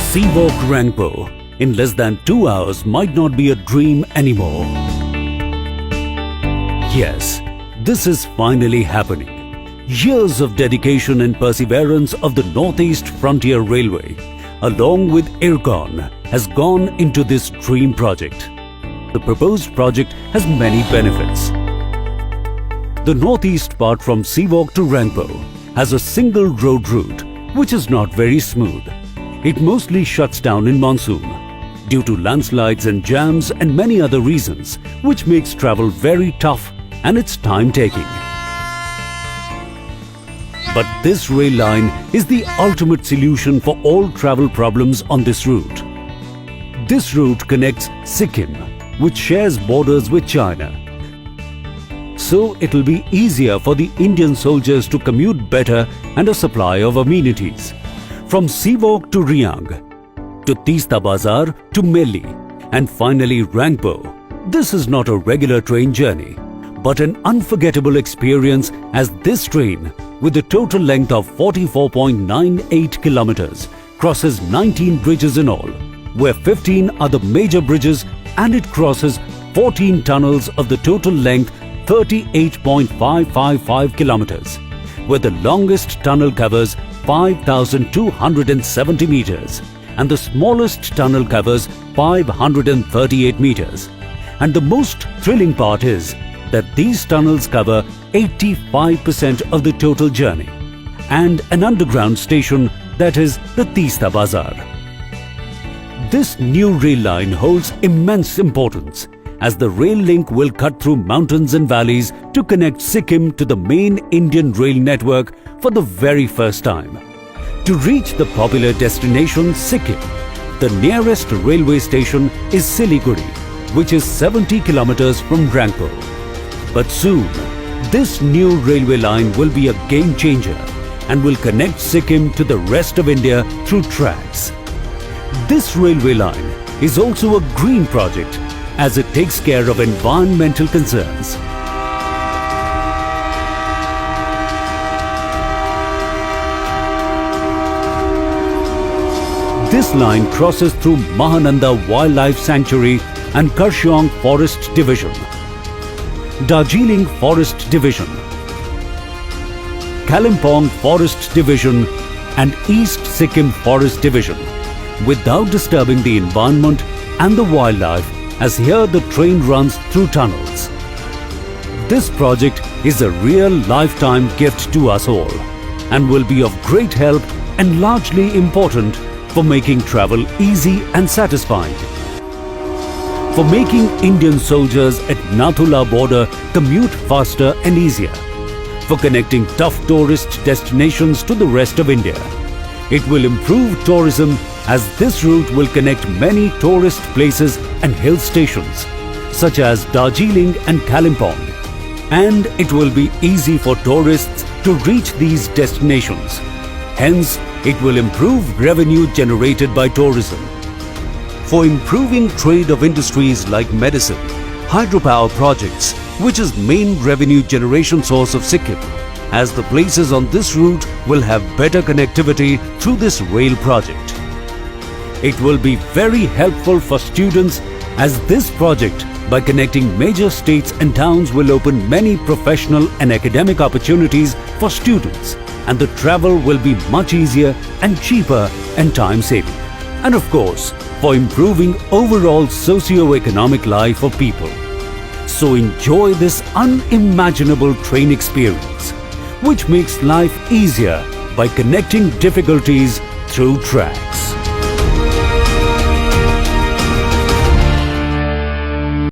Seawalk Rangpo in less than 2 hours might not be a dream anymore. Yes, this is finally happening. Years of dedication and perseverance of the Northeast Frontier Railway, along with IRCON, has gone into this dream project. The proposed project has many benefits. The northeast part from Seawalk to Rangpo has a single road route which is not very smooth. It mostly shuts down in monsoon due to landslides and jams and many other reasons, which makes travel very tough and it's time-taking. But this rail line is the ultimate solution for all travel problems on this route. This route connects Sikkim, which shares borders with China. So it'll be easier for the Indian soldiers to commute better and a supply of amenities. From Seawalk to Riang, to Teesta Bazar to Melli, and finally Rangpo. This is not a regular train journey, but an unforgettable experience, as this train, with a total length of 44.98 kilometers, crosses 19 bridges in all, where 15 are the major bridges, and it crosses 14 tunnels of the total length 38.555 kilometers, where the longest tunnel covers 5,270 meters and the smallest tunnel covers 538 meters. And the most thrilling part is that these tunnels cover 85% of the total journey, and an underground station, that is the Teesta Bazar. This new rail line holds immense importance, as the rail link will cut through mountains and valleys to connect Sikkim to the main Indian rail network for the very first time. To reach the popular destination Sikkim, the nearest railway station is Siliguri, which is 70 kilometers from Rangpo. But soon, this new railway line will be a game changer and will connect Sikkim to the rest of India through tracks. This railway line is also a green project, as it takes care of environmental concerns. This line crosses through Mahananda Wildlife Sanctuary and Kurseong Forest Division, Darjeeling Forest Division, Kalimpong Forest Division and East Sikkim Forest Division, without disturbing the environment and the wildlife, as here the train runs through tunnels. This project is a real lifetime gift to us all and will be of great help and largely important for making travel easy and satisfying. For making Indian soldiers at Nathula border commute faster and easier. For connecting tough tourist destinations to the rest of India. It will improve tourism, as this route will connect many tourist places and hill stations such as Darjeeling and Kalimpong, and it will be easy for tourists to reach these destinations. Hence, it will improve revenue generated by tourism. For improving trade of industries like medicine, hydropower projects, which is main revenue generation source of Sikkim, as the places on this route will have better connectivity through this rail project. It will be very helpful for students, as this project, by connecting major states and towns, will open many professional and academic opportunities for students, and the travel will be much easier and cheaper and time-saving. And of course, for improving overall socio-economic life of people. So enjoy this unimaginable train experience, which makes life easier by connecting difficulties through track.